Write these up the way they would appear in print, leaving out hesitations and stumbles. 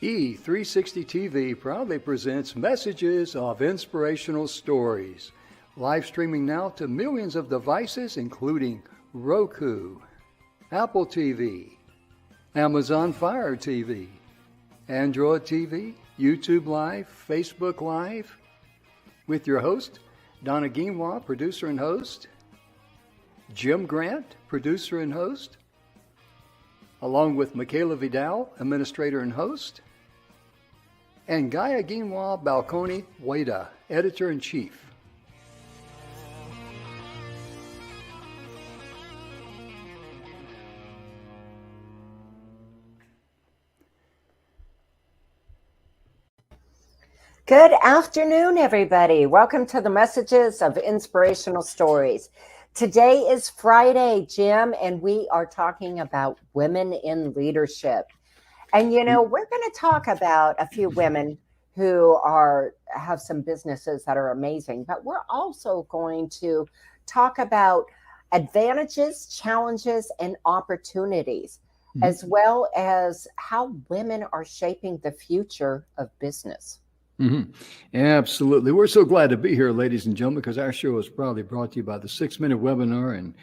E360 TV proudly presents Messages of Inspirational Stories. Live streaming now to millions of devices, including Roku, Apple TV, Amazon Fire TV, Android TV, YouTube Live, Facebook Live, with your host, Donnaguinouard, producer and host, Jim Grant, producer and host, along with Michaela Vidal, administrator and host, and Gaia Guinoir Balconi Wada, editor-in-chief. Good afternoon, everybody. Welcome to the Messages of Inspirational Stories. Today is Friday, Jim, and we are talking about women in leadership. And, you know, we're going to talk about a few women who have some businesses that are amazing, but we're also going to talk about advantages, challenges, and opportunities, as well as how women are shaping the future of business. Absolutely. We're so glad to be here, ladies and gentlemen, because our show is proudly brought to you by the 6-Minute Webinar,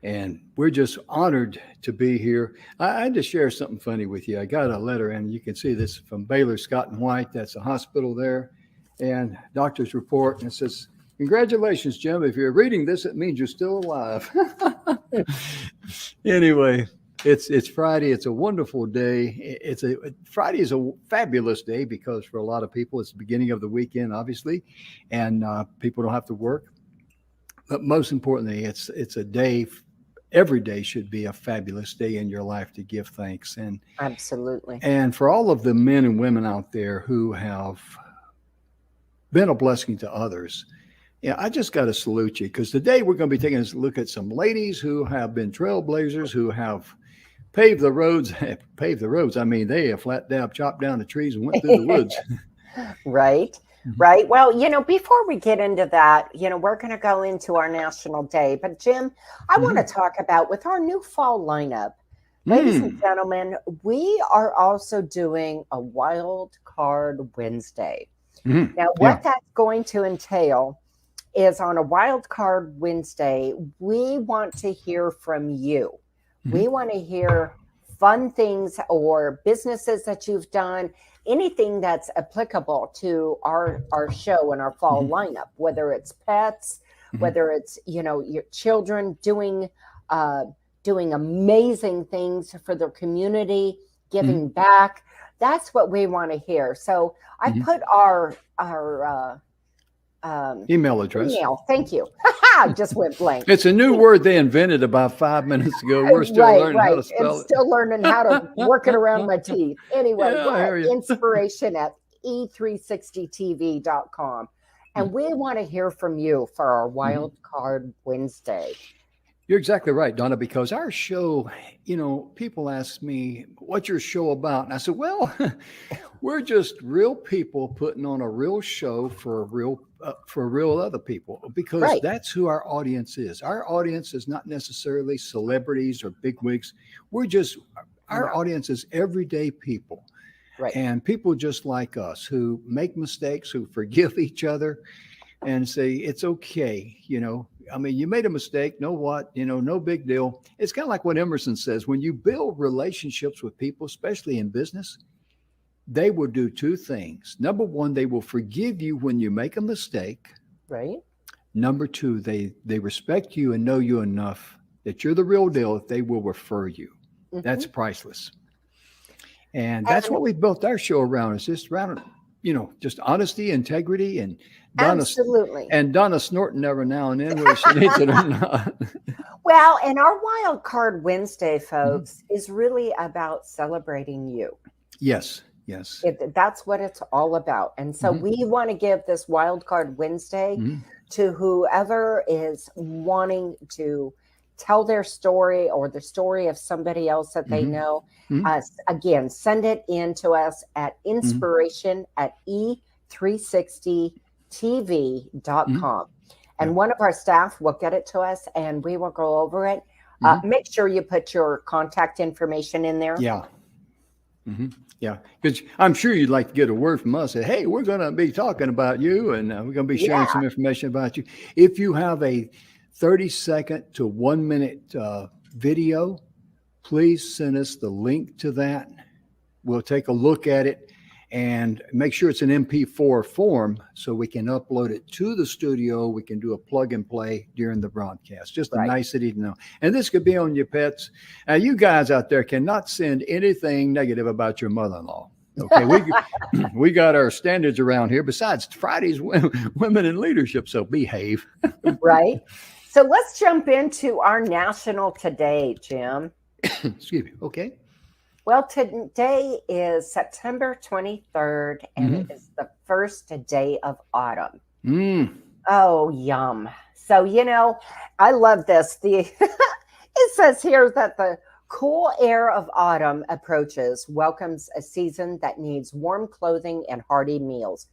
and we're just honored to be here. I had to share something funny with you. I got a letter, and you can see this from Baylor Scott and White. That's a hospital there, and doctor's report, and it says, "Congratulations, Jim. If you're reading this, it means you're still alive." Anyway. It's Friday. It's a wonderful day. Friday is a fabulous day because for a lot of people, it's the beginning of the weekend, obviously, and people don't have to work. But most importantly, it's a day. Every day should be a fabulous day in your life to give thanks. And absolutely. And for all of the men and women out there who have been a blessing to others, yeah, I just got to salute you, because today we're going to be taking a look at some ladies who have been trailblazers, who have paved the roads. I mean, they have flat dab, chopped down the trees and went through the woods. Right. Right. Well, you know, before we get into that, you know, we're going to go into our national day. But Jim, I want to talk about with our new fall lineup, ladies and gentlemen, we are also doing a Wild Card Wednesday. Now, what that's going to entail is on a Wild Card Wednesday, we want to hear from you. We want to hear fun things or businesses that you've done, anything that's applicable to our show and our fall lineup, whether it's pets, whether it's, you know, your children doing amazing things for their community, giving back. That's what we want to hear. So I put our email address. Thank you. Just went blank. It's a new word they invented about 5 minutes ago. We're still learning how to spell it. Still learning how to work it around my teeth. Anyway, inspiration at e360tv.com. And we want to hear from you for our Wild Card Wednesday. You're exactly right, Donna, because our show, you know, people ask me, what's your show about? And I said, well, we're just real people putting on a real show for real other people, because that's who our audience is. Our audience is not necessarily celebrities or bigwigs. Our audience is everyday people. Right. And people just like us who make mistakes, who forgive each other and say, it's okay, you know. I mean, you made a mistake. Know what? You know, no big deal. It's kind of like what Emerson says. When you build relationships with people, especially in business, they will do two things. Number one, they will forgive you when you make a mistake. Right. Number two, they respect you and know you enough that you're the real deal. They will refer you. That's priceless. And that's what we built our show around. It's just around, you know, just honesty, integrity, and Donna, absolutely. And Donna snorting every now and then, whether she needs it or not. Well, and our Wild Card Wednesday, folks, is really about celebrating you. Yes. That's what it's all about. And so we want to give this Wild Card Wednesday to whoever is wanting to tell their story or the story of somebody else that they know. Again, send it in to us at inspiration at e360tv.com. And one of our staff will get it to us and we will go over it. Make sure you put your contact information in there. Yeah. Mm-hmm. Yeah, because I'm sure you'd like to get a word from us. Say, hey, we're going to be talking about you, and we're going to be sharing some information about you. If you have a 30-second to 1 minute video, please send us the link to that. We'll take a look at it and make sure it's an MP4 form so we can upload it to the studio. We can do a plug and play during the broadcast. Just a nicety to know. And this could be on your pets. Now, you guys out there cannot send anything negative about your mother-in-law. Okay, we got our standards around here. Besides, Friday's women in leadership, so behave. Right. So let's jump into our national today, Jim. Excuse me. Okay. Well, today is September 23rd, and it is the first day of autumn. Oh, yum. So, I love this. It says here that the cool air of autumn approaches, welcomes a season that needs warm clothing and hearty meals.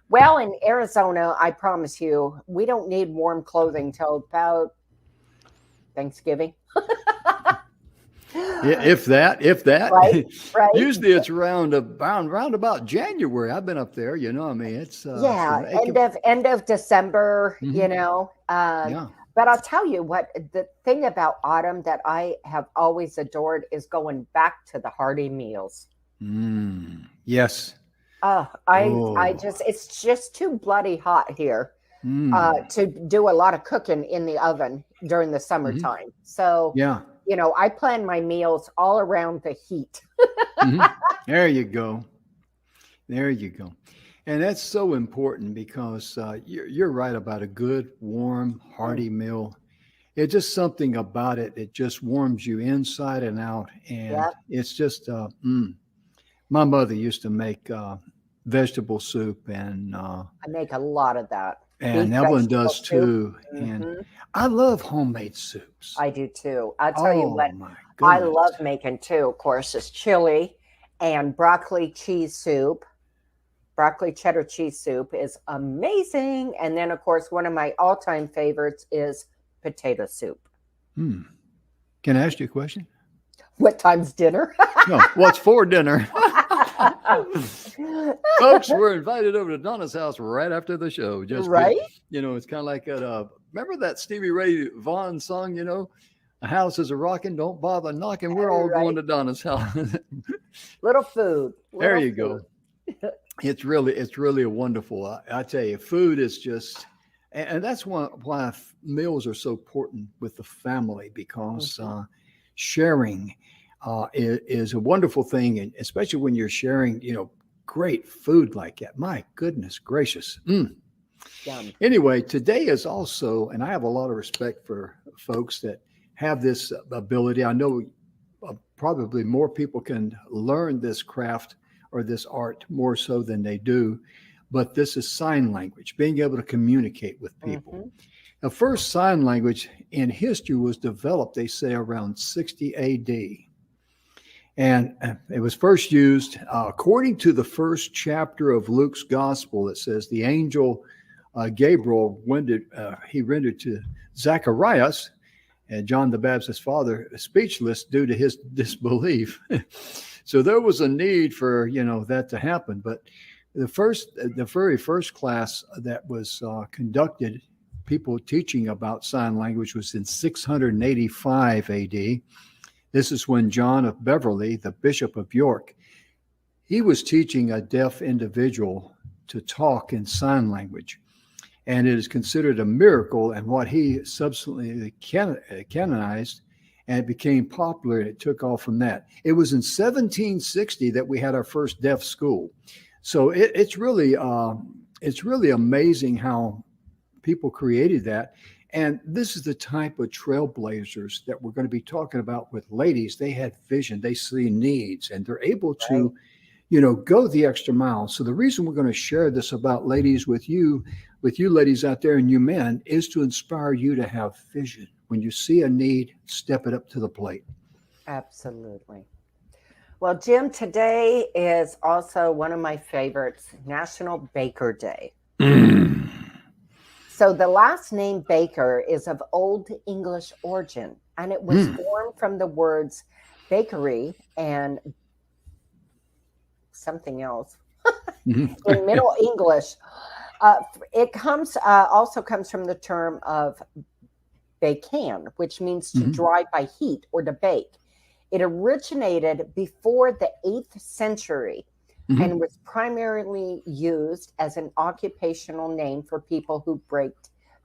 Well, in Arizona, I promise you, we don't need warm clothing till about Thanksgiving. Yeah, if that. Right. Usually it's round about January. I've been up there, it's end of December, But I'll tell you what, the thing about autumn that I have always adored is going back to the hearty meals. Yes. It's just too bloody hot here to do a lot of cooking in the oven during the summertime. So I plan my meals all around the heat. There you go. And that's so important because you're right about a good, warm, hearty meal. It's just something about it. It just warms you inside and out. And it's just, my mother used to make vegetable soup, and I make a lot of that. And Evelyn does too. And I love homemade soups. I do too. I'll tell you what I love making too, of course, is chili and broccoli cheese soup. Broccoli cheddar cheese soup is amazing. And then, of course, one of my all-time favorites is potato soup. Can I ask you a question? What time's dinner? No, what's for dinner? Folks, we're invited over to Donna's house right after the show. Just right? It's kind of like remember that Stevie Ray Vaughan song, a house is a rocking, don't bother knocking. We're all going to Donna's house. Little food. There you go. It's really a wonderful. I tell you, food is just, and that's why meals are so important with the family, because sharing is a wonderful thing, and especially when you're sharing, great food like that. My goodness gracious. Yum. Anyway, today is also, and I have a lot of respect for folks that have this ability. I know probably more people can learn this craft or this art more so than they do, but this is sign language, being able to communicate with people. The first sign language in history was developed, they say, around 60 AD. And it was first used, according to the first chapter of Luke's gospel, it says the angel Gabriel rendered to Zacharias, and John the Baptist's father, speechless due to his disbelief. So there was a need for, that to happen. But the very first class that was conducted, people teaching about sign language, was in 685 AD. This is when John of Beverley, the Bishop of York, he was teaching a deaf individual to talk in sign language. And it is considered a miracle, and what he subsequently canonized, and it became popular, and it took off from that. It was in 1760 that we had our first deaf school. So it's really amazing how people created that. And this is the type of trailblazers that we're going to be talking about with ladies. They had vision, they see needs, and they're able to, go the extra mile. So the reason we're going to share this about ladies with you ladies out there and you men, is to inspire you to have vision. When you see a need, step it up to the plate. Absolutely. Well, Jim, today is also one of my favorites, National Baker Day. So the last name Baker is of Old English origin, and it was formed from the words bakery and something else. Mhm. In Middle English, it also comes from the term of bacan, which means to Mhm. dry by heat or to bake. It originated before the 8th century Mhm. and was primarily used as an occupational name for people who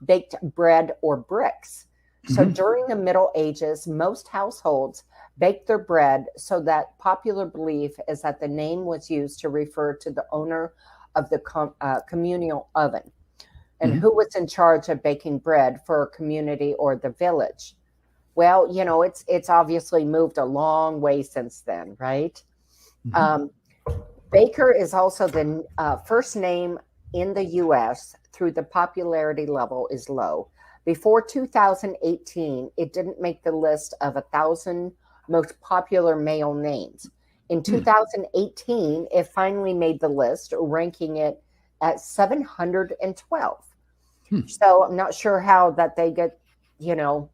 baked bread or bricks. So Mhm. during the Middle Ages, most households baked their bread, so that popular belief is that the name was used to refer to the owner of the communal oven and Mhm. who was in charge of baking bread for a community or the village. Well, it's obviously moved a long way since then, right? Mhm. Um, Baker is also the first name in the U.S. through the popularity level is low. Before 2018, it didn't make the list of 1,000 most popular male names. In 2018, it finally made the list, ranking it at 712. Hmm. So I'm not sure how that they get, you know,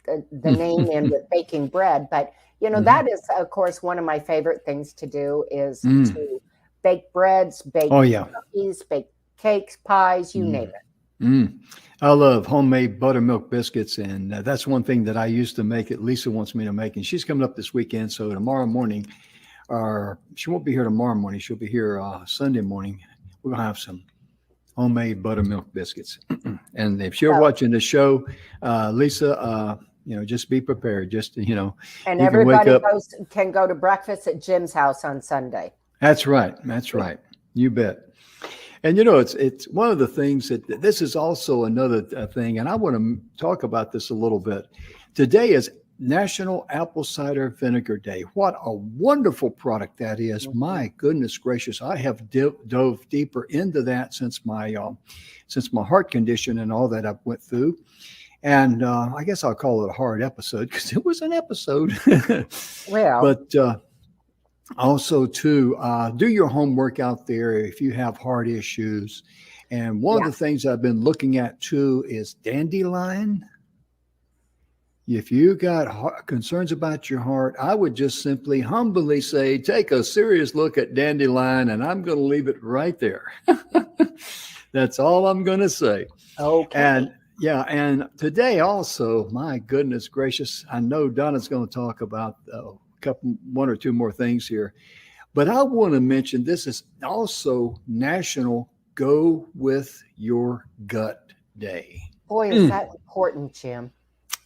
the name in with baking bread, but Mhm. that is, of course, one of my favorite things to do is Mm. to bake breads, bake Oh yeah. cookies, bake cakes, pies, you name Mm. it. Mm. I love homemade buttermilk biscuits, and that's one thing that I used to make. That Lisa wants me to make, and she's coming up this weekend. So tomorrow morning, or she won't be here tomorrow morning. She'll be here Sunday morning. We're gonna have some homemade buttermilk biscuits. And if you're So, watching the show, Lisa, just be prepared. Just and you can wake everybody up. can go to breakfast at Jim's house on Sunday. That's right. That's right. You bet. And it's one of the things that this is also another thing, and I want to talk about this a little bit. Today is National Apple Cider Vinegar Day. What a wonderful product that is! Mhm. My goodness gracious, I have dove deeper into that since my heart condition and all that I went through. And I guess I'll call it a hard episode because it was an episode. Well, But also too, do your homework out there if you have heart issues. And one of yeah. the things I've been looking at too is dandelion. If you got concerns about your heart, I would just simply humbly say, take a serious look at dandelion, and I'm going to leave it right there. That's all I'm going to say. Okay. And yeah, and today also, my goodness gracious, I know Donna's going to talk about one or two more things here. But I want to mention this is also National Go With Your Gut Day. Boy, is Mm. that important, Jim.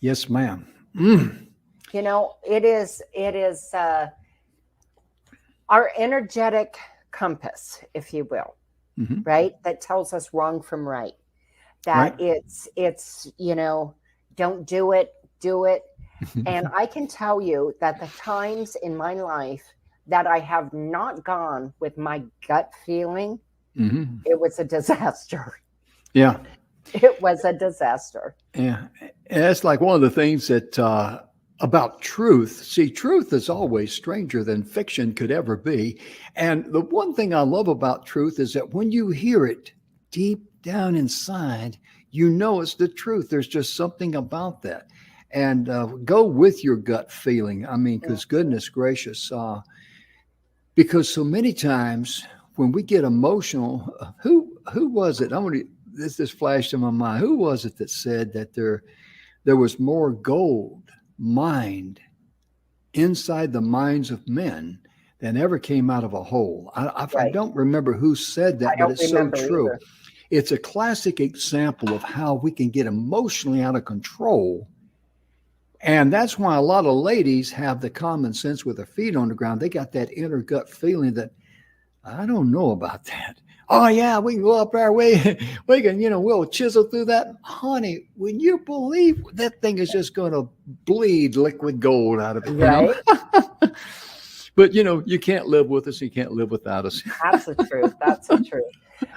Yes, ma'am. Mm. It is our energetic compass, if you will, Hmm. right? That tells us wrong from right. Right. That it's don't do it, do it. And I can tell you that the times in my life that I have not gone with my gut feeling, Hmm. it was a disaster. Yeah. It was a disaster. Yeah. And that's like one of the things that about truth. See, truth is always stranger than fiction could ever be. And the one thing I love about truth is that when you hear it deep down inside, you know it's the truth. There's just something about that. And go with your gut feeling. I mean, because Mhm. goodness gracious, because so many times when we get emotional, who was it? This just flashed in my mind. Who was it that said that there was more gold mined inside the minds of men than ever came out of a hole? I Right. don't remember who said I that, but don't it's so remember true. either. It's a classic example of how we can get emotionally out of control. And that's why a lot of ladies have the common sense with their feet on the ground. They got that inner gut feeling that I don't know about that. Oh yeah, we can go up there. We can, we'll chisel through that, honey. When you believe that thing is just going to bleed liquid gold out of it. Right. But you can't live with us. You can't live without us. That's the truth. That's the truth.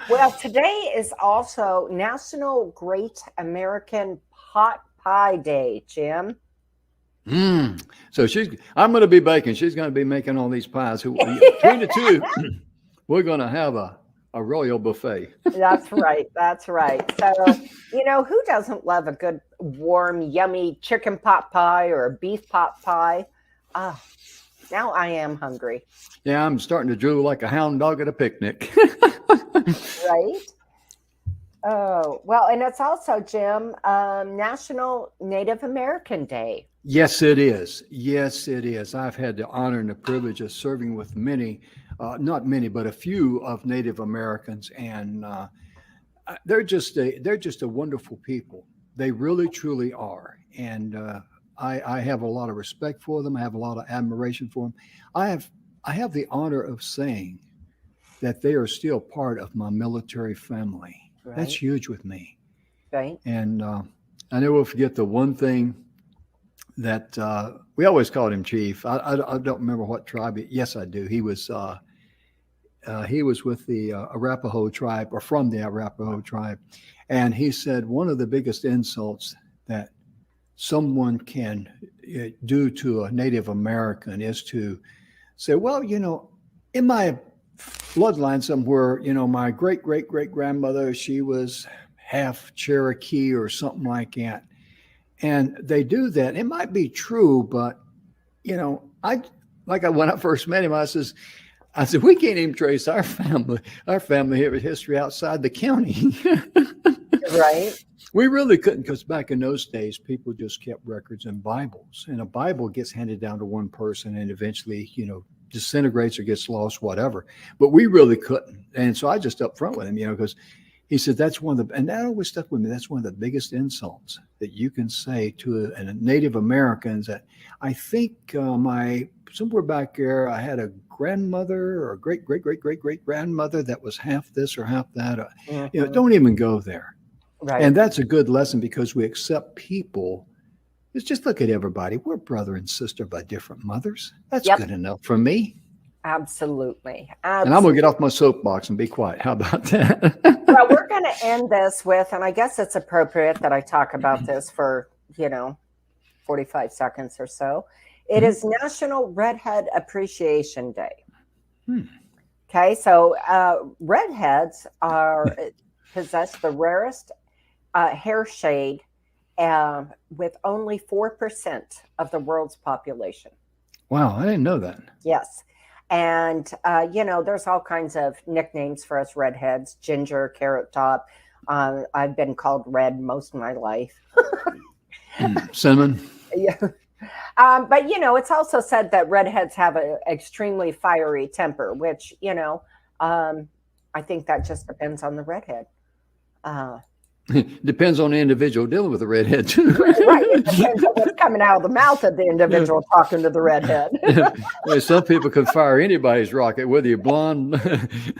Well, today is also National Great American Pot Pie Day, Jim. So I'm going to be baking. She's going to be making all these pies. Between the two, we're going to have a royal buffet. That's right. That's right. So, who doesn't love a good, warm, yummy chicken pot pie or a beef pot pie? Ah, Now I am hungry. Yeah, I'm starting to drool like a hound dog at a picnic. Right? Oh, well, and it's also, Jim, National Native American Day. Yes, it is. Yes, it is. I've had the honor and the privilege of serving with many, not many, but a few of Native Americans, and they're just a wonderful people. They really, truly are, and I have a lot of respect for them. I have a lot of admiration for them. I have the honor of saying that they are still part of my military family. Right. That's huge with me. Right. And I never will forget the one thing that we always called him Chief. I don't remember what tribe. Yes, I do. He was with the Arapaho tribe, or from the Arapaho tribe. And he said one of the biggest insults that someone can do to a Native American is to say, well, in my bloodline somewhere, my great grandmother, she was half Cherokee or something like that. And they do that. It might be true, but when I first met him, I said, we can't even trace our family history outside the county. Right. We really couldn't, because back in those days, people just kept records in Bibles, and a Bible gets handed down to one person and eventually, disintegrates or gets lost, whatever. But we really couldn't. And so I just up front with him, because he said, and that always stuck with me. That's one of the biggest insults that you can say to a Native Americans. That I think somewhere back there, I had a grandmother or great grandmother that was half this or half that. Mm-hmm. Don't even go there. Right. And that's a good lesson, because we accept people. It's just look at everybody. We're brother and sister by different mothers. That's good enough for me. Absolutely. And I'm going to get off my soapbox and be quiet. How about that? Well, we're going to end this with, and I guess it's appropriate that I talk about this for, 45 seconds or so. It is National Redhead Appreciation Day. Okay, so redheads possess the rarest hair shade with only 4% of the world's population. Wow, I didn't know that. Yes. And, there's all kinds of nicknames for us redheads: Ginger, Carrot Top. I've been called Red most of my life. Cinnamon. Yeah. But, it's also said that redheads have an extremely fiery temper, which, I think that just depends on the redhead. Depends on the individual dealing with the redhead, too. Right. It depends on what's coming out of the mouth of the individual talking to the redhead. Some people can fire anybody's rocket, whether you're blonde.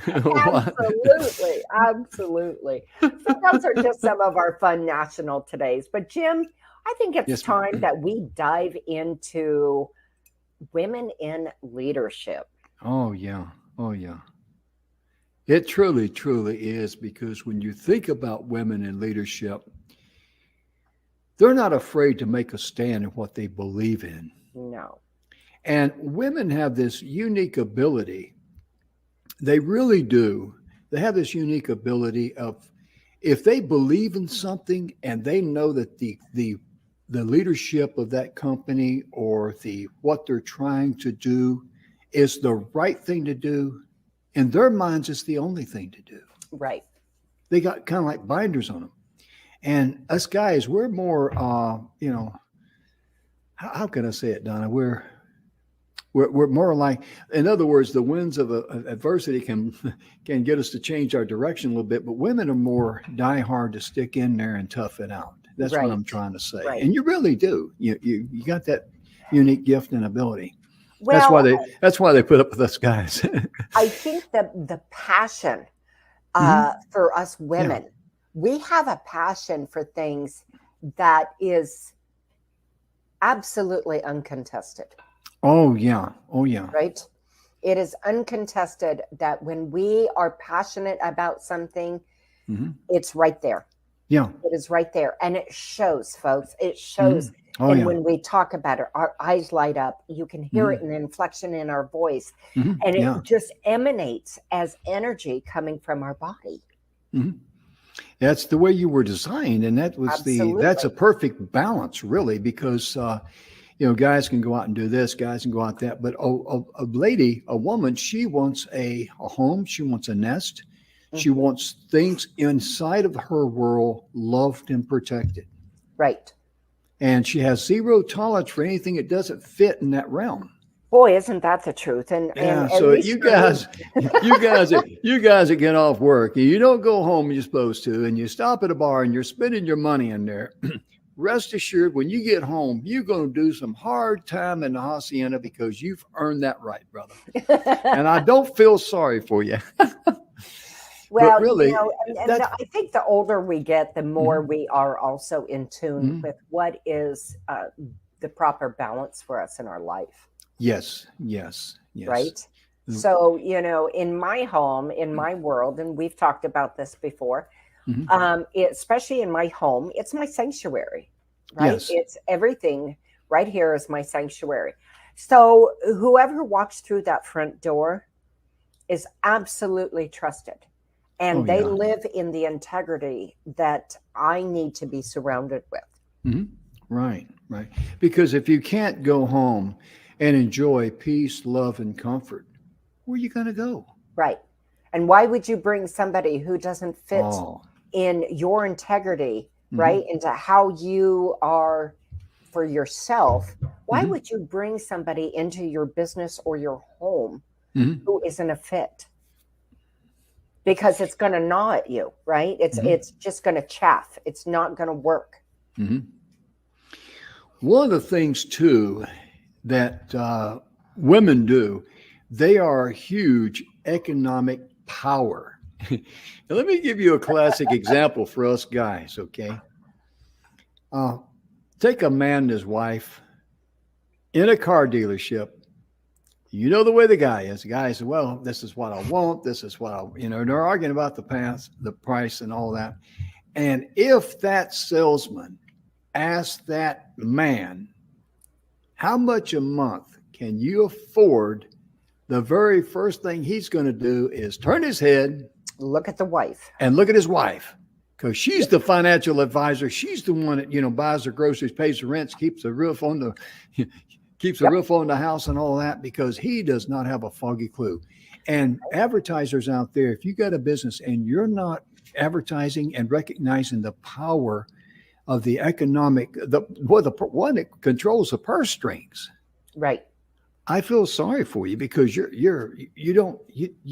Absolutely. Absolutely. So those are just some of our fun national todays. But Jim, I think it's time that we dive into women in leadership. Oh, yeah. Oh, yeah. It truly, truly is, because when you think about women in leadership, they're not afraid to make a stand in what they believe in. No. And women have this unique ability. They really do. They have this unique ability of, if they believe in something and they know that the leadership of that company or what they're trying to do is the right thing to do, in their minds, it's the only thing to do. Right. They got kind of like binders on them. And us guys, we're more, how can I say it, Donna? We're more like, in other words, the winds of adversity can get us to change our direction a little bit, but women are more die hard to stick in there and tough it out. That's what I'm trying to say. Right. And you really do. You got that unique gift and ability. Well, that's why they put up with us guys. I think that the passion for us women, we have a passion for things that is absolutely uncontested. Oh, yeah. Oh, yeah. Right? It is uncontested that when we are passionate about something, it's right there. Yeah. It is right there. And it shows, folks. It shows. And when we talk about it, our eyes light up. You can hear it in the inflection in our voice. And it just emanates as energy coming from our body. That's the way you were designed. And that was that's a perfect balance, really, because, guys can go out and do this, guys can go out that, but a woman, she wants a home, she wants a nest, she wants things inside of her world loved and protected. Right. And she has zero tolerance for anything that doesn't fit in that realm. Boy, isn't that the truth? And so you guys that get off work and you don't go home you're supposed to, and you stop at a bar and you're spending your money in there. Rest assured, when you get home, you're going to do some hard time in the hacienda because you've earned that right, brother. And I don't feel sorry for you. Well, really, I think the older we get, the more we are also in tune with what is the proper balance for us in our life. Yes. Right. So, in my home, in my world, and we've talked about this before, especially in my home, it's my sanctuary, right? Yes. It's everything right here is my sanctuary. So whoever walks through that front door is absolutely trusted. And they live in the integrity that I need to be surrounded with. Right. Because if you can't go home and enjoy peace, love, and comfort, where are you going to go? Right. And why would you bring somebody who doesn't fit in your integrity, right, into how you are for yourself? Why would you bring somebody into your business or your home who isn't a fit? Because it's going to gnaw at you, right? It's just going to chaff. It's not going to work. One of the things, too, that women do, they are a huge economic power. Now, let me give you a classic example for us guys, okay? Take a man and his wife in a car dealership. You know the way the guy is. The guy says, well, this is what I want. This is what they're arguing about the price and all that. And if that salesman asks that man, how much a month can you afford? The very first thing he's going to do is turn his head, look at the wife, and look at his wife, because she's the financial advisor. She's the one that buys the groceries, pays the rents, keeps the roof on the house and all that, because he does not have a foggy clue. And advertisers out there, if you got a business and you're not advertising and recognizing the power of the economic, the one that controls the purse strings, right? I feel sorry for you, because you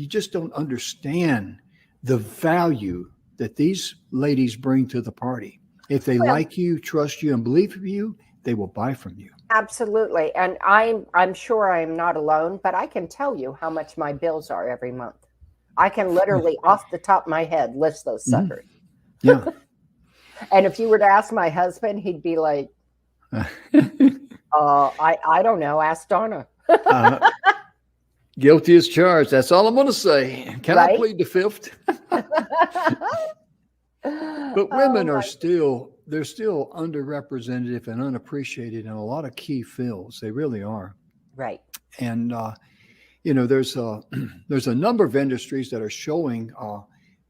just don't understand the value that these ladies bring to the party. If they like you, trust you, and believe in you, they will buy from you. Absolutely. And I'm sure I'm not alone, but I can tell you how much my bills are every month. I can literally off the top of my head list those suckers. Yeah. And if you were to ask my husband, he'd be like, I don't know, ask Donna. Guilty as charged. That's all I'm going to say. Can I plead the fifth? But women are still underrepresented and unappreciated in a lot of key fields. They really are. Right. And there's a number of industries that are showing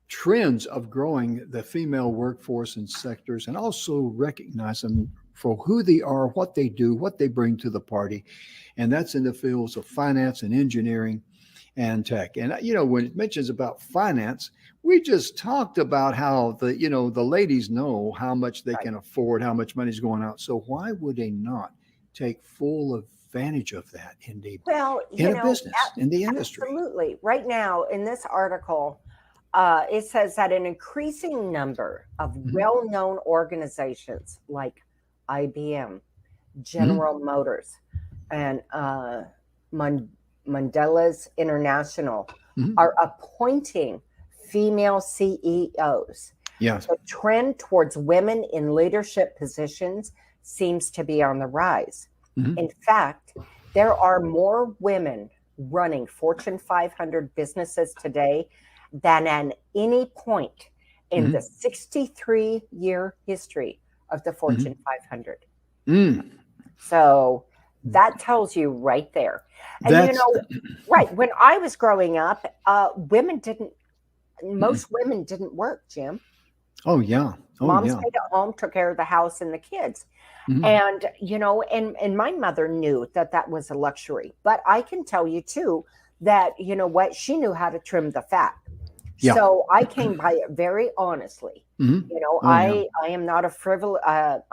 trends of growing the female workforce in sectors, and also recognize them for who they are, what they do, what they bring to the party. And that's in the fields of finance and engineering and tech. And, when it mentions about finance, we just talked about how the ladies know how much they can afford, how much money is going out. So why would they not take full advantage of that in a business, in the industry? Absolutely. Right now in this article, it says that an increasing number of well-known organizations like IBM, General Motors, and Mondelez International are appointing female CEOs. Yes. The trend towards women in leadership positions seems to be on the rise. In fact, there are more women running Fortune 500 businesses today than at any point in the 63-year history of the Fortune 500. So that tells you right there. And when I was growing up, most women didn't work, Jim. Oh yeah. Oh, Mom yeah. stayed at home, took care of the house and the kids. Mhm. And, and my mother knew that that was a luxury. But I can tell you too that, you know what, she knew how to trim the fat. Yeah. So I came by it very honestly. Mhm. Oh, yeah. I am not a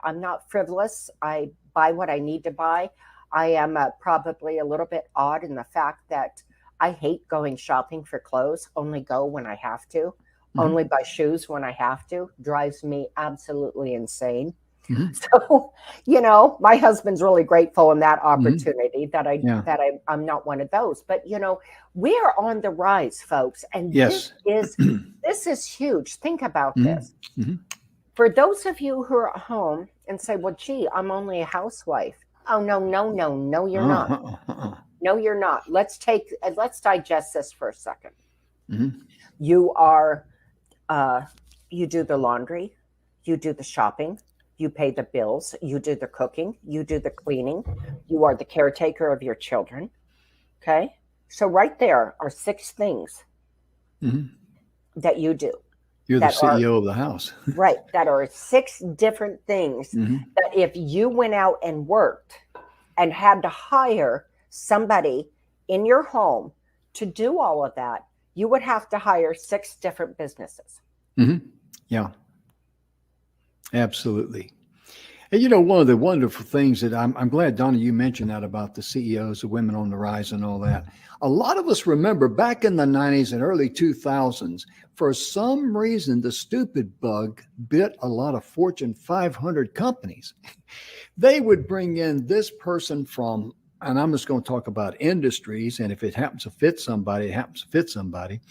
I'm not frivolous. I buy what I need to buy. I am probably a little bit odd in the fact that I hate going shopping for clothes. Only go when I have to. Mhm. Only buy shoes when I have to. Drives me absolutely insane. Mhm. So, my husband's really grateful in that Mhm. opportunity that Yeah. I'm not one of those. But we are on the rise, folks, and Yes. this is huge. Think about Mhm. this. Mhm. For those of you who are at home and say, "Well, gee, I'm only a housewife." Oh, no, no, no, no, you're not. No, you're not. Let's digest this for a second. Mhm. You are you do the laundry, you do the shopping, you pay the bills, you do the cooking, you do the cleaning, you are the caretaker of your children. Okay. So, right there are 6 things Mhm. that you do You're the that are CEO of the house. right, that are 6 different things Mhm. that if you went out and worked and had to hire somebody in your home to do all of that, you would have to hire 6 different businesses. Mhm. Yeah, absolutely. And one of the wonderful things that I'm glad, Donna, you mentioned that about the CEOs, the women on the rise and all that. A lot of us remember back in the 90s and early 2000s, for some reason, the stupid bug bit a lot of Fortune 500 companies. They would bring in this person from, and I'm just going to talk about industries, and if it happens to fit somebody, it happens to fit somebody.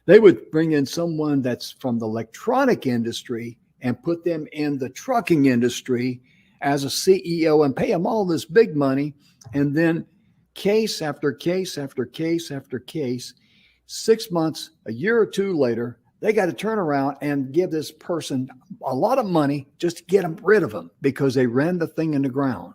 They would bring in someone that's from the electronic industry and put them in the trucking industry as a CEO and pay them all this big money. And then case after case after case after case, 6 months, a year or two later, they got to turn around and give this person a lot of money just to get them rid of them because they ran the thing in the ground.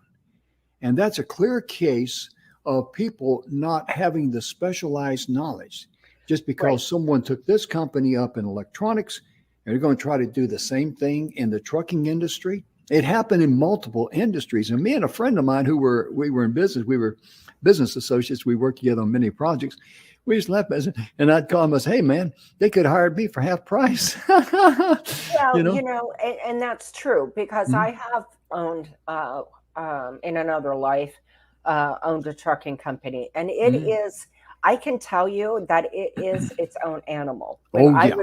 And that's a clear case of people not having the specialized knowledge. Just Right. because someone took this company up in electronics, and they're going to try to do the same thing in the trucking industry. It happened in multiple industries. And me and a friend of mine we were in business, we were business associates, we worked together on many projects. We just left business, and I'd call them and say, "Hey man, they could have hired me for half price." Well, you know? and that's true because Mhm. I have owned, in another life, owned a trucking company, and Mhm. I can tell you that it is its own animal. Oh yeah.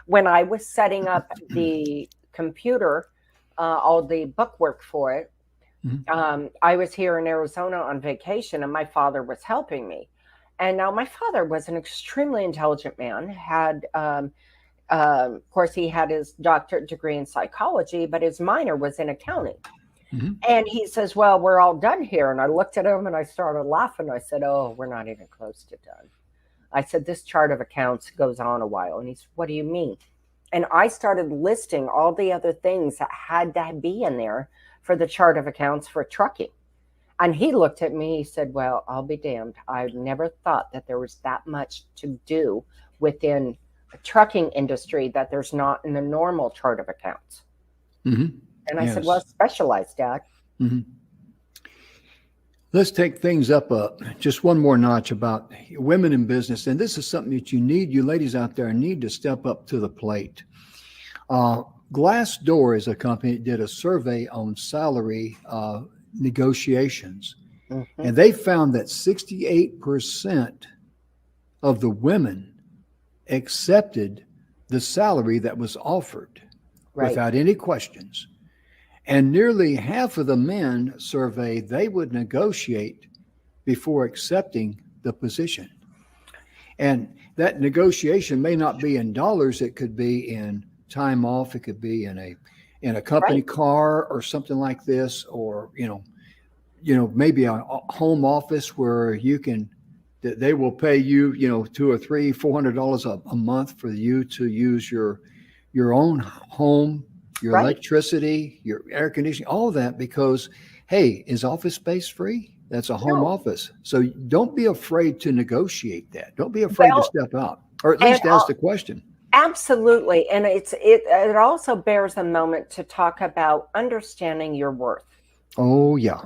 When I was setting up the computer, all the bookwork for it, Mhm. I was here in Arizona on vacation, and my father was helping me. And now my father was an extremely intelligent man, had of course, he had his doctorate degree in psychology, but his minor was in accounting. Mhm. And he says, "Well, we're all done here." And I looked at him and I started laughing. I said, "Oh, we're not even close to done." I said, "This chart of accounts goes on a while." And he said, "What do you mean?" And I started listing all the other things that had to be in there for the chart of accounts for trucking. And he looked at me, he said, "Well, I'll be damned. I never thought that there was that much to do within a trucking industry that there's not in the normal chart of accounts." Mhm. And I said, "Well, Yes. specialized, Dad." Mhm. Let's take things up just one more notch about women in business. And this is something that you ladies out there need to step up to the plate. Uh, Glassdoor is a company that did a survey on salary negotiations. Hmm. And they found that 68% of the women accepted the salary that was offered Right. without any questions. And nearly half of the men surveyed, they would negotiate before accepting the position. And that negotiation may not be in dollars, it could be in time off, it could be in a company Right. car or something like this, or maybe a home office where they will pay you, $200 or $300, $400 a month for you to use your own home, your Right. electricity, your air conditioning, all of that, because hey, is office space free? That's a home No. office. So don't be afraid to negotiate that. Don't be afraid to Well, step out, or at and least ask the question. Absolutely. And it also bears a moment to talk about understanding your worth. Oh, yeah.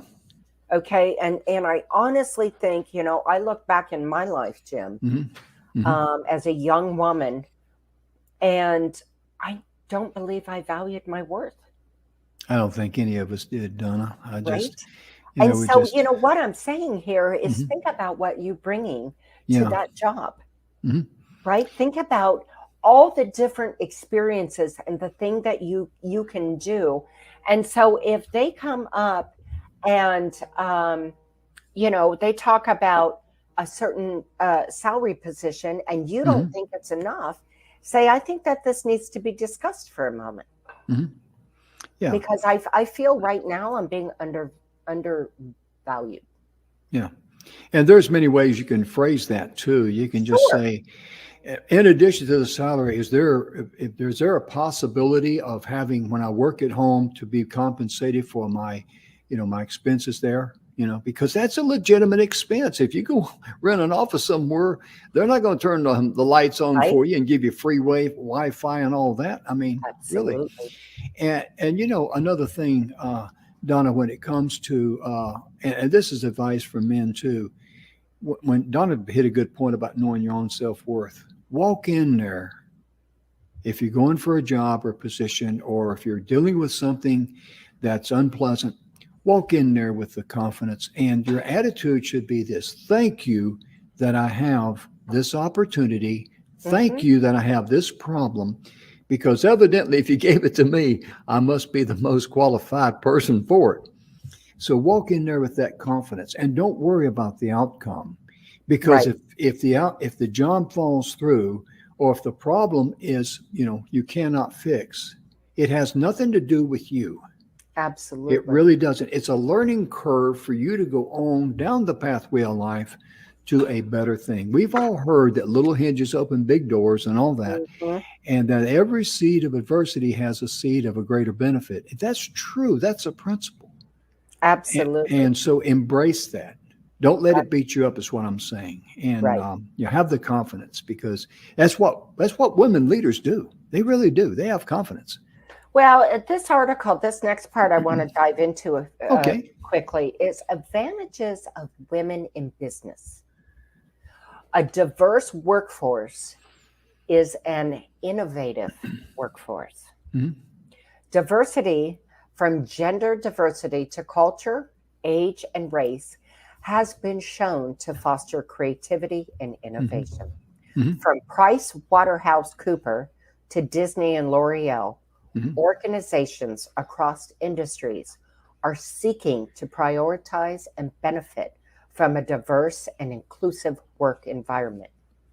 Okay. And I honestly think, I look back in my life, Jim, as a young woman, and I don't believe I valued my worth. I don't think any of us did, Donna. I Right. just, And we so, just, what I'm saying here is mhm, think about what you're bringing to yeah. that job, Mhm. right? Think about all the different experiences and the thing that you can do. And so if they come up and they talk about a certain salary position and you don't Mhm. think it's enough, say, I think that this needs to be discussed for a moment, Mhm. Yeah. because I feel right now I'm being undervalued. Yeah. And there's many ways you can phrase that too. You can just Sure. say, in addition to the salary, is there a possibility of having, when I work at home, to be compensated for my, my expenses there? Because that's a legitimate expense. If you go rent an office somewhere, they're not going to turn the lights on Right. for you and give you free Wi-Fi and all that. I mean, really. Absolutely. And another thing, Donna, when it comes to, and this is advice for men too, when Donna hit a good point about knowing your own self-worth, walk in there. If you're going for a job or position, or if you're dealing with something that's unpleasant, walk in there with the confidence. And your attitude should be this: thank you that I have this opportunity. Thank Hmm. you that I have this problem. Because evidently, if you gave it to me, I must be the most qualified person for it. So walk in there with that confidence and don't worry about the outcome. Because Right. if the job falls through, or if the problem is, you cannot fix, it has nothing to do with you. It Absolutely. really doesn't. It's a learning curve for you to go on down the pathway of life to a better thing. We've all heard that little hinges open big doors and all that, Hmm. and that every seed of adversity has a seed of a greater benefit. If that's true, that's a principle. Absolutely. And so embrace that. Don't let it beat you up, is what I'm saying. And Right. have the confidence, because that's what women leaders do. They really do. They have confidence. Well, this article, this next part I want to dive into Okay. quickly is advantages of women in business. A diverse workforce is an innovative workforce. Mhm. Diversity, from gender diversity to culture, age, and race, has been shown to foster creativity and Mhm. innovation. Mhm. From Price Waterhouse Cooper to Disney and L'Oreal, Mhm. organizations across industries are seeking to prioritize and benefit from a diverse and inclusive work environment.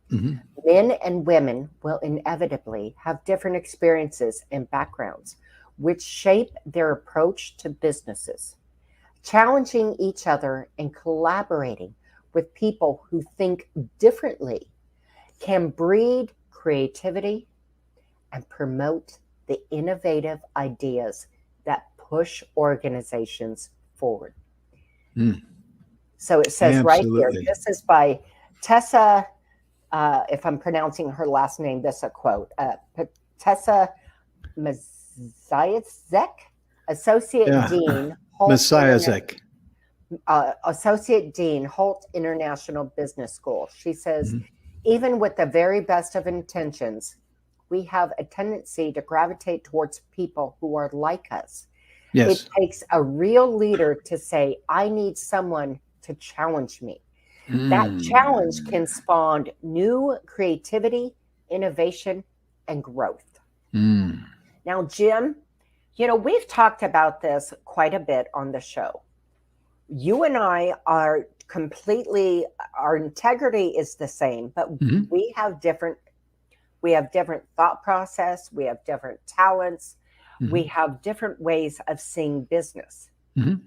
Mhm. Men and women will inevitably have different experiences and backgrounds, which shape their approach to businesses. Challenging each other and collaborating with people who think differently can breed creativity and promote the innovative ideas that push organizations forward. Mm. So it says right here, Absolutely. this is by Tessa, if I'm pronouncing her last name, this is a quote, Tessa Maziaszek, Associate Yeah. Dean, Holt Messiah Zek. Associate Dean, Holt International Business School. She says, Mhm. even with the very best of intentions, we have a tendency to gravitate towards people who are like us. It Yes. takes a real leader to say, I need someone to challenge me. That challenge Mm. can spawn new creativity, innovation, and growth. Mm. Now, Jim, we've talked about this quite a bit on the show. You and I are completely, our integrity is the same, but Mhm. we have different thought process, we have different talents, we Mhm. have different ways of seeing business, Mhm.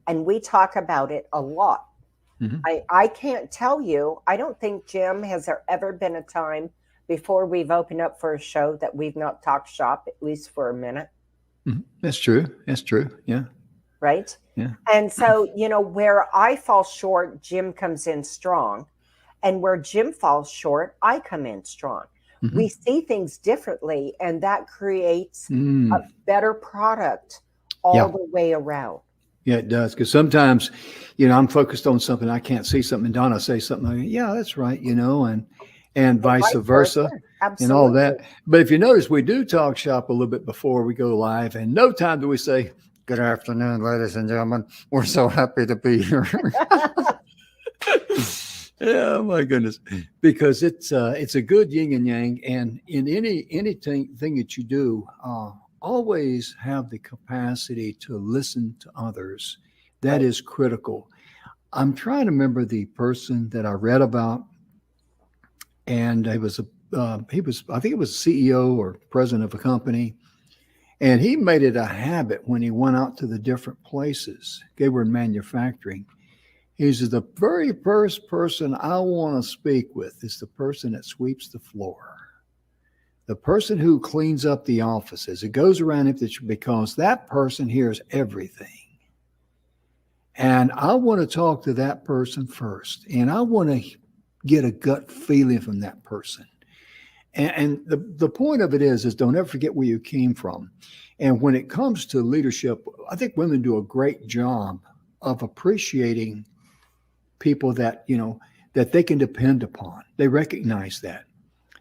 and we talk about it a lot. Mhm. I can't tell you, I don't think, Jim, has there ever been a time before we've opened up for a show that we've not talked shop at least for a minute, Mhm. That's true. That's true. Yeah. right? Yeah. And so, where I fall short, Jim comes in strong. And where Jim falls short, I come in strong. we see things differently, and that creates a better product all the way around. Yeah, it does. Because sometimes, I'm focused on something, I can't see something, and Donna say something like, yeah, that's right, and vice versa and all that. But if you notice, we do talk shop a little bit before we go live, and no time do we say, good afternoon, ladies and gentlemen. We're so happy to be here. Oh my goodness. Because it's a good yin and yang. And in anything that you do, always have the capacity to listen to others. That is critical. I'm trying to remember the person that I read about, and I think it was CEO or president of a company, and he made it a habit when he went out to the different places. They were in manufacturing. He says, the very first person I want to speak with is the person that sweeps the floor. The person who cleans up the offices. It goes around because that person hears everything. And I want to talk to that person first. And I want to get a gut feeling from that person. And the point of it is don't ever forget where you came from. And when it comes to leadership, I think women do a great job of appreciating people that, that they can depend upon. They recognize that.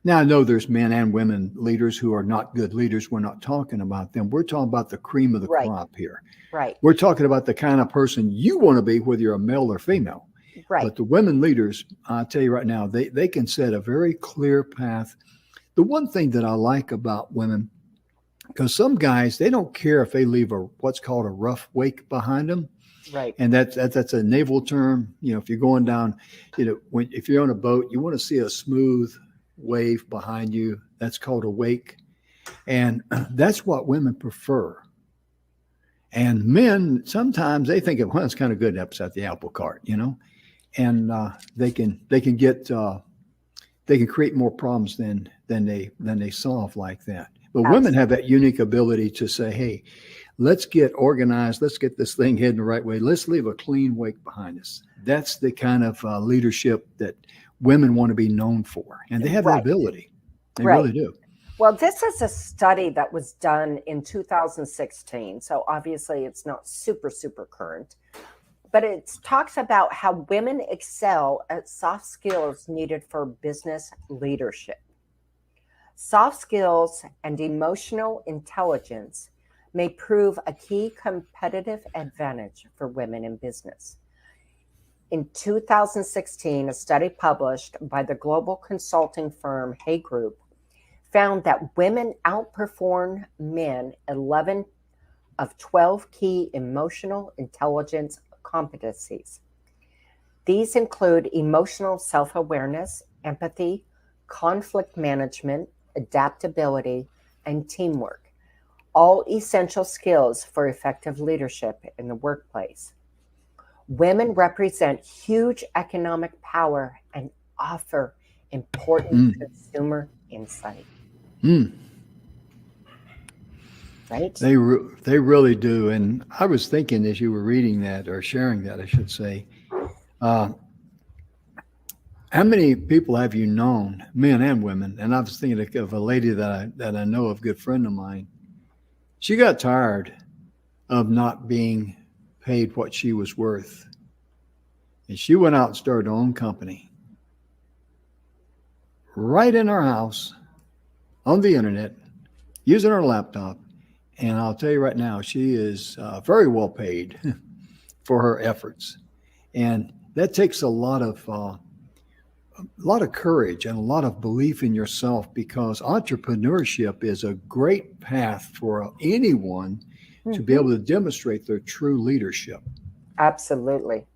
Now, I know there's men and women leaders who are not good leaders. We're not talking about them. We're talking about the cream of the crop here. Right. We're talking about the kind of person you want to be, whether you're a male or female. Right. But the women leaders, I'll tell you right now, they can set a very clear path. The one thing that I like about women, because some guys, they don't care if they leave what's called a rough wake behind them. Right. And that's a naval term. If you're going down, if you're on a boat, you want to see a smooth wave behind you. That's called a wake. And that's what women prefer. And men, sometimes they think, well, it's kind of good to upset the apple cart, and they can create more problems than they solve like that. But women have that unique ability to say, hey, let's get organized. Let's get this thing heading the right way. Let's leave a clean wake behind us. That's the kind of leadership that women want to be known for. And they have that ability. They really do. Well, this is a study that was done in 2016. So obviously it's not super, super current. But it talks about how women excel at soft skills needed for business leadership. Soft skills and emotional intelligence may prove a key competitive advantage for women in business. In 2016, a study published by the global consulting firm Hay Group found that women outperform men 11 of 12 key emotional intelligence competencies. These include emotional self-awareness, empathy, conflict management, adaptability, and teamwork, all essential skills for effective leadership in the workplace. Women represent huge economic power and offer important consumer insight. Right? They really do. And I was thinking as you were reading that, or sharing that, I should say, how many people have you known, men and women? And I was thinking of a lady that I know, a good friend of mine. She got tired of not being paid what she was worth. And she went out and started her own company right in her house on the internet, using her laptop. And I'll tell you right now, she is very well paid for her efforts. And that takes a lot of courage and a lot of belief in yourself, because entrepreneurship is a great path for anyone to be able to demonstrate their true leadership. Absolutely.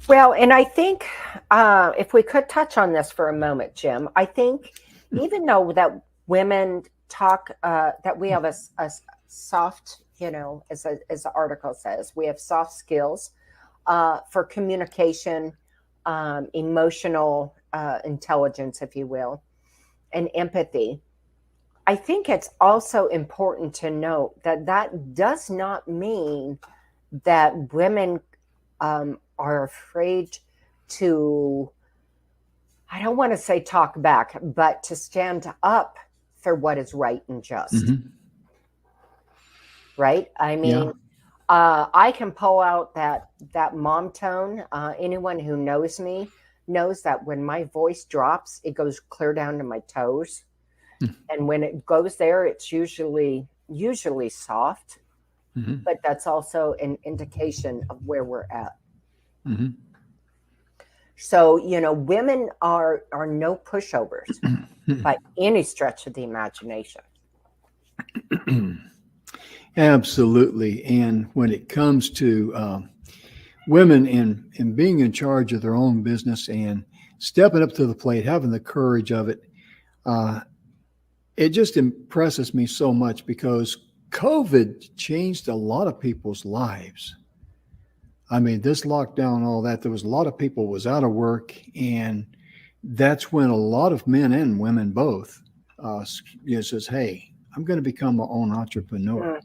Well, and I think if we could touch on this for a moment, Jim, I think even though that women talk, that we have a soft, as the article says, we have soft skills for communication, emotional intelligence, if you will, and empathy. I think it's also important to note that that does not mean that women are afraid to, I don't want to say talk back, but to stand up for what is right and just. Right? I mean, I can pull out that mom tone. Anyone who knows me knows that when my voice drops, it goes clear down to my toes. And when it goes there, it's usually soft, but that's also an indication of where we're at. So, women are no pushovers by any stretch of the imagination. Absolutely. And when it comes to women in being in charge of their own business and stepping up to the plate, having the courage of it, it just impresses me so much because COVID changed a lot of people's lives. I mean, this lockdown, all that, there was a lot of people was out of work, and that's when a lot of men and women both says, hey, I'm going to become my own entrepreneur.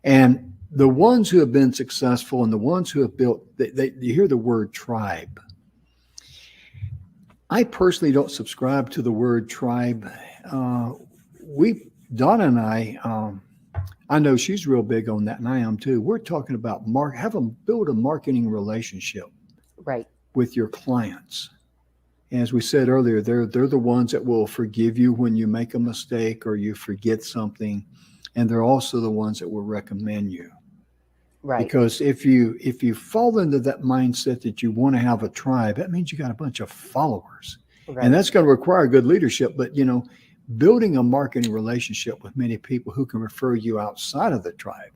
And the ones who have been successful and the ones who have built, you hear the word tribe. I personally don't subscribe to the word tribe. Donna and I know she's real big on that, and I am too. We're talking about build a marketing relationship with your clients. As we said earlier, they're the ones that will forgive you when you make a mistake or you forget something, and they're also the ones that will recommend you. Right. Because if you fall into that mindset that you want to have a tribe, that means you got a bunch of followers, and that's going to require good leadership. But building a marketing relationship with many people who can refer you outside of the tribe,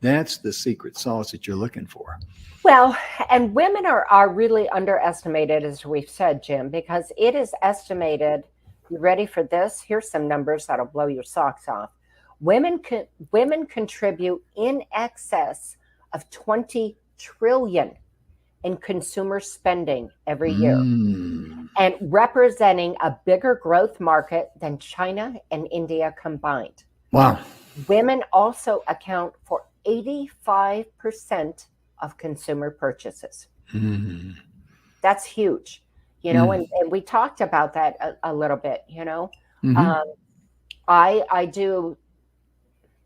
that's the secret sauce that you're looking for. Well, and women are really underestimated, as we've said, Jim, because it is estimated, you ready for this? Here's some numbers that'll blow your socks off. Women contribute in excess of $20 trillion in consumer spending every year, and representing a bigger growth market than China and India combined. Wow. Women also account for 85% of consumer purchases. That's huge, and we talked about that a little bit, I do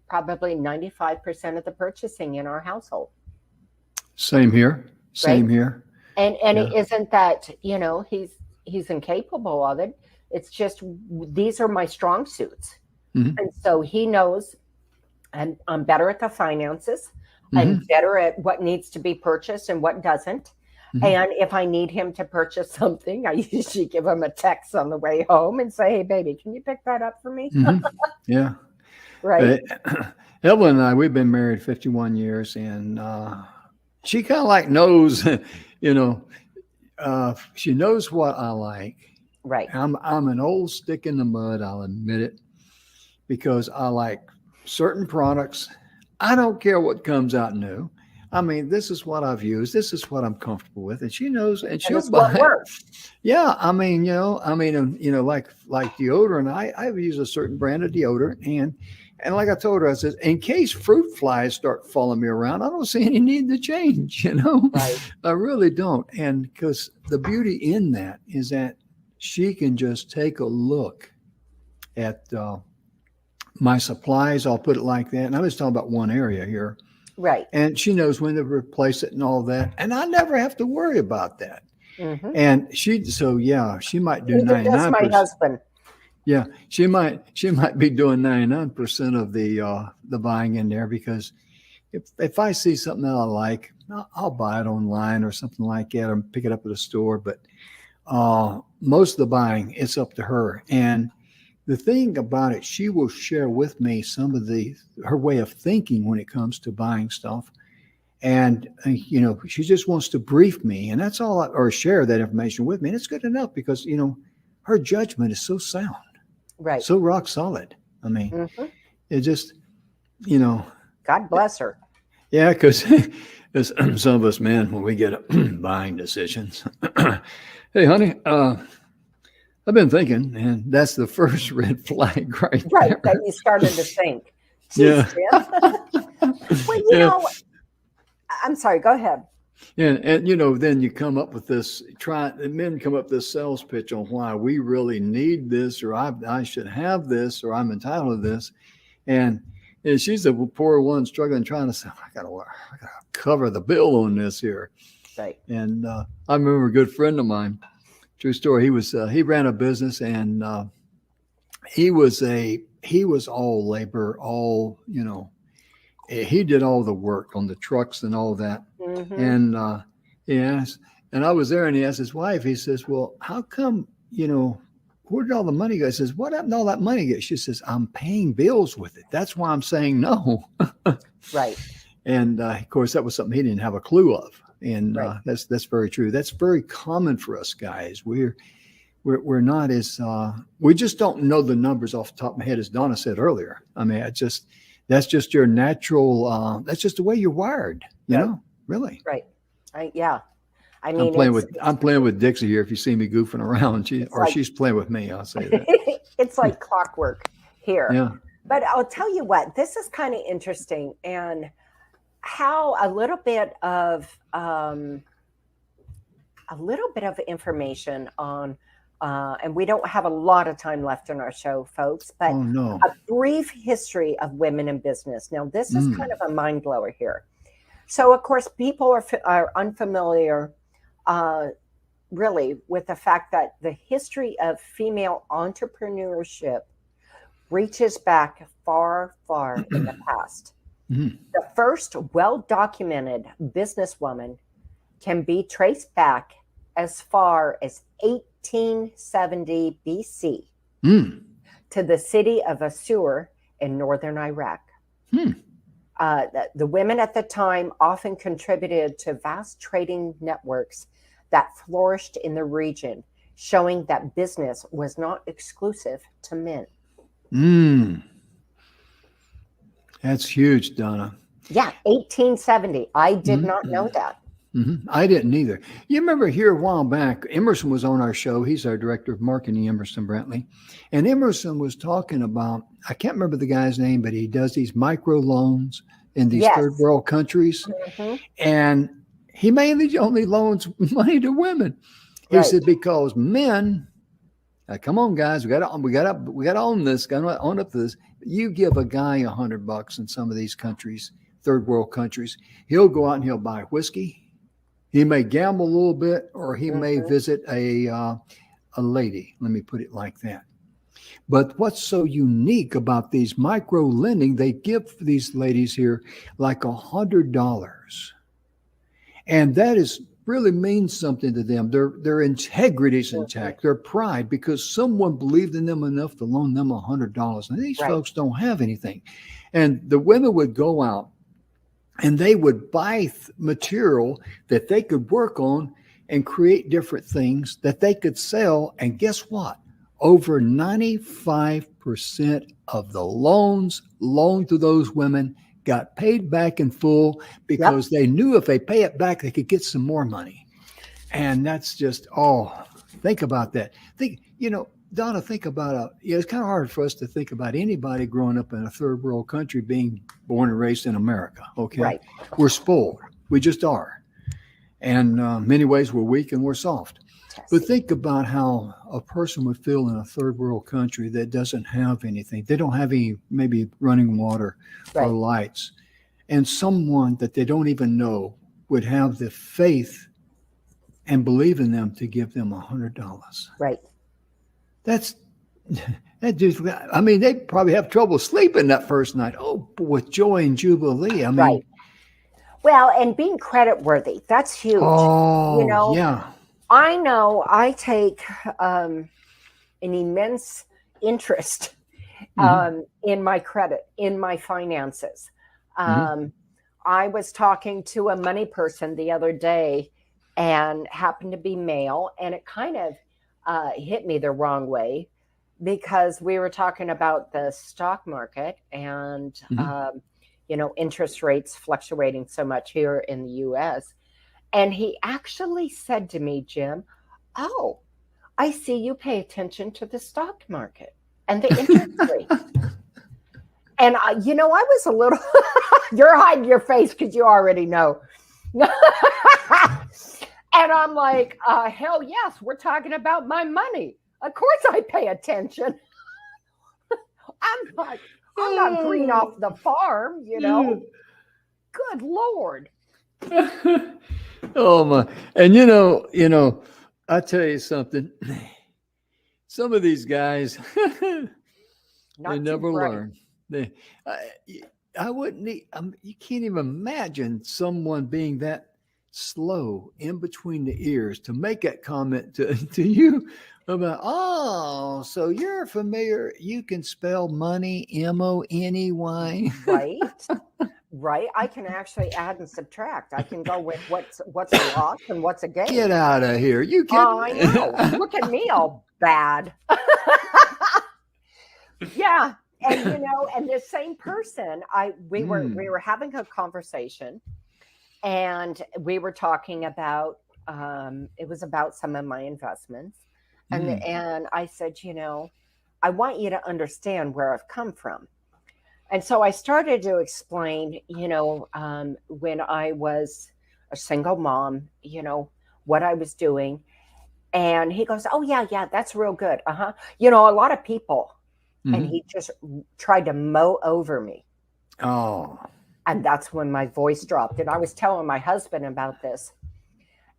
probably 95% of the purchasing in our household. Same here. Same here. And it isn't that, he's incapable of it. It's just, these are my strong suits. And so he knows, and I'm better at the finances. I'm better at what needs to be purchased and what doesn't. And if I need him to purchase something, I usually give him a text on the way home and say, hey, baby, can you pick that up for me? Yeah. Right. Evelyn and I, we've been married 51 years, and she kind of like knows, she knows what I like. Right. I'm an old stick in the mud, I'll admit it, because I like certain products. I don't care what comes out new. I mean, this is what I've used. This is what I'm comfortable with, and she knows, and she'll buy it. Yeah, I mean, like deodorant. I use a certain brand of deodorant, and like I told her, I said, in case fruit flies start following me around, I don't see any need to change. Right. I really don't, and because the beauty in that is that she can just take a look at my supplies. I'll put it like that, and I'm just talking about one area here. Right. And she knows when to replace it and all that. And I never have to worry about that. And she might do 99%. That's my husband. Yeah. She might be doing 99% of the buying in there, because if I see something that I like, I'll buy it online or something like that, or pick it up at a store. But most of the buying, it's up to her. And the thing about it, she will share with me some of her way of thinking when it comes to buying stuff. And, she just wants to brief me, and that's all, or share that information with me. And it's good enough because, her judgment is so sound, right? So rock solid. I mean, it just, God bless her. Yeah. Because some of us men, when we get buying decisions, hey, honey, I've been thinking, and that's the first red flag right there. That you started to think. Jeez, yeah. Well, I'm sorry. Go ahead. And then you come up with this, men come up with this sales pitch on why we really need this, or I should have this, or I'm entitled to this. And she's the poor one struggling, trying to say, I gotta cover the bill on this here. Right. And I remember a good friend of mine, true story. He ran a business, and he was all labor, all, he did all the work on the trucks and all that. Mm-hmm. And and I was there, and he asked his wife, he says, well, how come, where did all the money go? He says, what happened to all that money get? She says, I'm paying bills with it. That's why I'm saying no. Right. And of course, that was something he didn't have a clue of. And right. That's very true. That's very common for us guys. We're not as, we just don't know the numbers off the top of my head, as Donna said earlier. I mean, that's just your natural, that's just the way you're wired, you know, really. Right. Yeah. I mean, I'm playing with Dixie here. If you see me goofing around, she's playing with me. I'll say that. It's like clockwork here. Yeah. But I'll tell you what, this is kind of interesting, and how a little bit of information on, and we don't have a lot of time left in our show, folks, but a brief history of women in business. Now, this is kind of a mind blower here. So, of course, people are unfamiliar, really, with the fact that the history of female entrepreneurship reaches back far, far in the past. Mm-hmm. The first well-documented businesswoman can be traced back as far as 1870 BC to the city of Assur in northern Iraq. The women at the time often contributed to vast trading networks that flourished in the region, showing that business was not exclusive to men. That's huge, Donna. Yeah, 1870. I did not know that. I didn't either. You remember here a while back, Emerson was on our show. He's our director of marketing, Emerson-Brantley. And Emerson was talking about, I can't remember the guy's name, but he does these micro loans in these third world countries. And he mainly only loans money to women. He said, because men, come on, guys, we got to own this. Got to own up to this. You give a guy $100 in some of these countries, third world countries, he'll go out and he'll buy whiskey. He may gamble a little bit, or he may visit a lady. Let me put it like that. But what's so unique about these micro lending, they give these ladies here like $100. And that really means something to them. Their integrity is intact, their pride, because someone believed in them enough to loan them $100. And these folks don't have anything. And the women would go out and they would buy material that they could work on and create different things that they could sell. And guess what? Over 95% of the loans loaned to those women got paid back in full, because they knew if they pay it back, they could get some more money. And that's just, think about that. Donna, think about it's kind of hard for us to think about anybody growing up in a third world country being born and raised in America. Okay. Right. We're spoiled. We just are. And many ways we're weak and we're soft. But think about how a person would feel in a third world country that doesn't have anything. They don't have any, maybe running water or lights. And someone that they don't even know would have the faith and believe in them to give them $100. Right. That just, I mean, they probably have trouble sleeping that first night. With joy and jubilee. I mean, well, and being credit worthy, that's huge. I know I take an immense interest in my credit, in my finances. I was talking to a money person the other day, and happened to be male, and it kind of hit me the wrong way, because we were talking about the stock market and interest rates fluctuating so much here in the U.S. And he actually said to me, Jim, I see you pay attention to the stock market and the interest rate. And I was a little, you're hiding your face because you already know. And I'm like, hell yes, we're talking about my money. Of course I pay attention. I'm not green off the farm, you know. Good Lord. Oh my. And I tell you something. Some of these guys, they never learn. I wouldn't need, you can't even imagine someone being that slow in between the ears to make that comment to you about, oh, so you're familiar, you can spell money, M-O-N-E-Y. Right. I can actually add and subtract. I can go with what's a loss and what's a gain. Get out of here. You kidding? I know. Look at me all bad. Yeah. And and the same person, we were having a conversation, and we were talking about it was about some of my investments. And I said, I want you to understand where I've come from. And so I started to explain, when I was a single mom, what I was doing. And he goes, oh, yeah, that's real good. A lot of people. And he just tried to mow over me. Oh. And that's when my voice dropped. And I was telling my husband about this.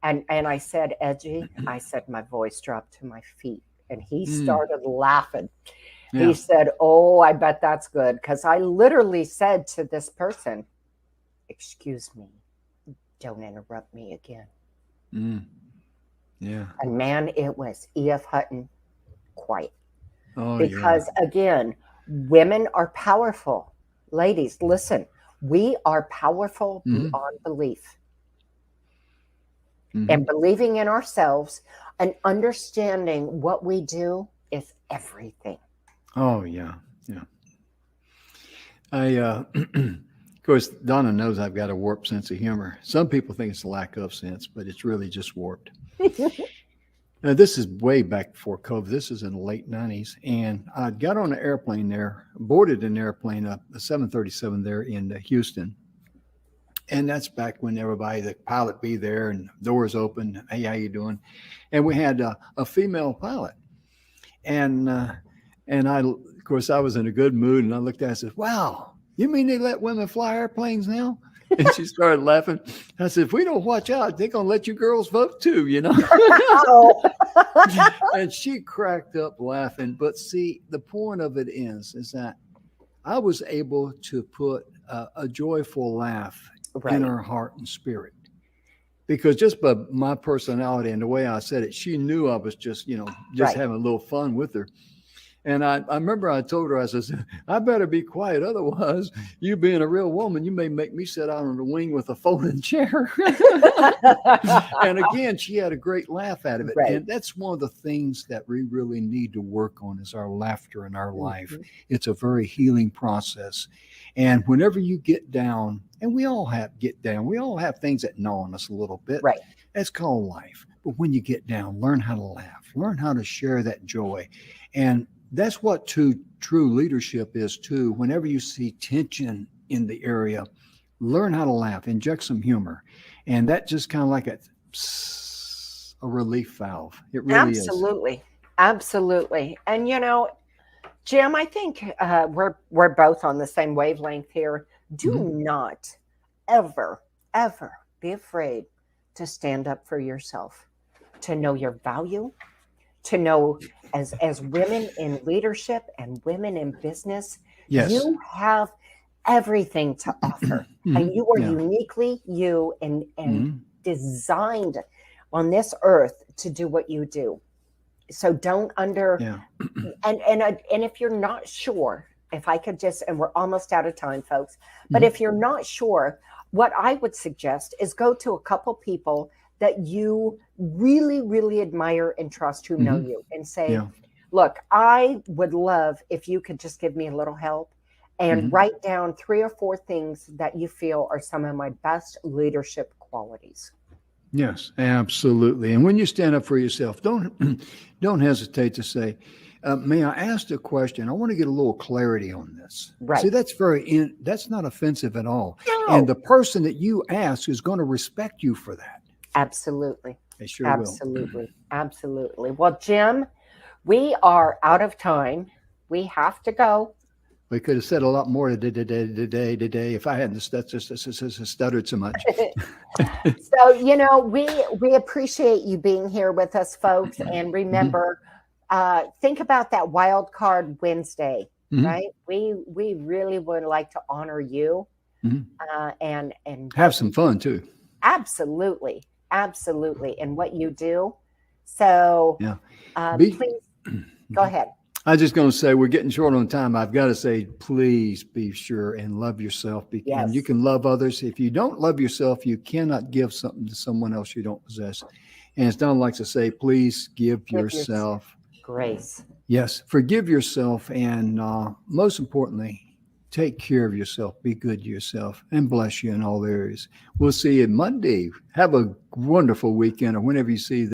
And I said, Edgy, I said, my voice dropped to my feet. And he started laughing. Yeah. He said, oh, I bet that's good. Because I literally said to this person, excuse me, don't interrupt me again. Yeah. And man, it was E.F. Hutton quiet. Oh, because again, women are powerful. Ladies, listen, we are powerful beyond belief. And believing in ourselves and understanding what we do is everything. Oh, yeah. Of course, Donna knows I've got a warped sense of humor. Some people think it's a lack of sense, but it's really just warped. Now, this is way back before COVID. This is in the late 90s. And I got on an airplane there, boarded an airplane, a 737 there in Houston. And that's back when the pilot be there and doors open. Hey, how you doing? And we had a female pilot. And of course, I was in a good mood. And I looked at her and said, wow, you mean they let women fly airplanes now? And she started laughing. I said, if we don't watch out, they're going to let you girls vote too, And she cracked up laughing. But see, the point of it is that I was able to put a joyful laugh in her heart and spirit. Because just by my personality and the way I said it, she knew I was just having a little fun with her. And I remember I told her, I said, I better be quiet. Otherwise, you being a real woman, you may make me sit out on the wing with a folding chair. And again, she had a great laugh out of it. And that's one of the things that we really need to work on is our laughter in our life. It's a very healing process. And whenever you get down, and we all have things that gnaw on us a little bit. That's called life. But when you get down, learn how to laugh, learn how to share that joy. And that's what true leadership is too. Whenever you see tension in the area, learn how to laugh, inject some humor. And that just kind of like a relief valve. It really is. Absolutely. And Jim, I think we're both on the same wavelength here. Do not ever be afraid to stand up for yourself, to know your value, to know as women in leadership and women in business, you have everything to offer. And you are uniquely you and designed on this earth to do what you do. So don't and if you're not sure, if I could just, and we're almost out of time, folks, but if you're not sure, what I would suggest is go to a couple people that you really, really admire and trust who know you and say, look, I would love if you could just give me a little help and write down 3 or 4 things that you feel are some of my best leadership qualities. Yes, absolutely. And when you stand up for yourself, don't hesitate to say, may I ask a question? I want to get a little clarity on this. See, that's that's not offensive at all. No. And the person that you ask is going to respect you for that. Absolutely. They sure Absolutely. Absolutely. Well, Jim, we are out of time. We have to go. We could have said a lot more today if I hadn't stuttered so much. So, we appreciate you being here with us, folks. And remember, think about that wild card Wednesday, right? We really would like to honor you and have some fun too. Absolutely. Absolutely. And what you do. So please go ahead. I was just going to say, we're getting short on time. I've got to say, please be sure and love yourself. And you can love others. If you don't love yourself, you cannot give something to someone else you don't possess. And as Don likes to say, please give yourself grace. Yes, forgive yourself. And most importantly, take care of yourself. Be good to yourself and bless you in all areas. We'll see you Monday. Have a wonderful weekend or whenever you see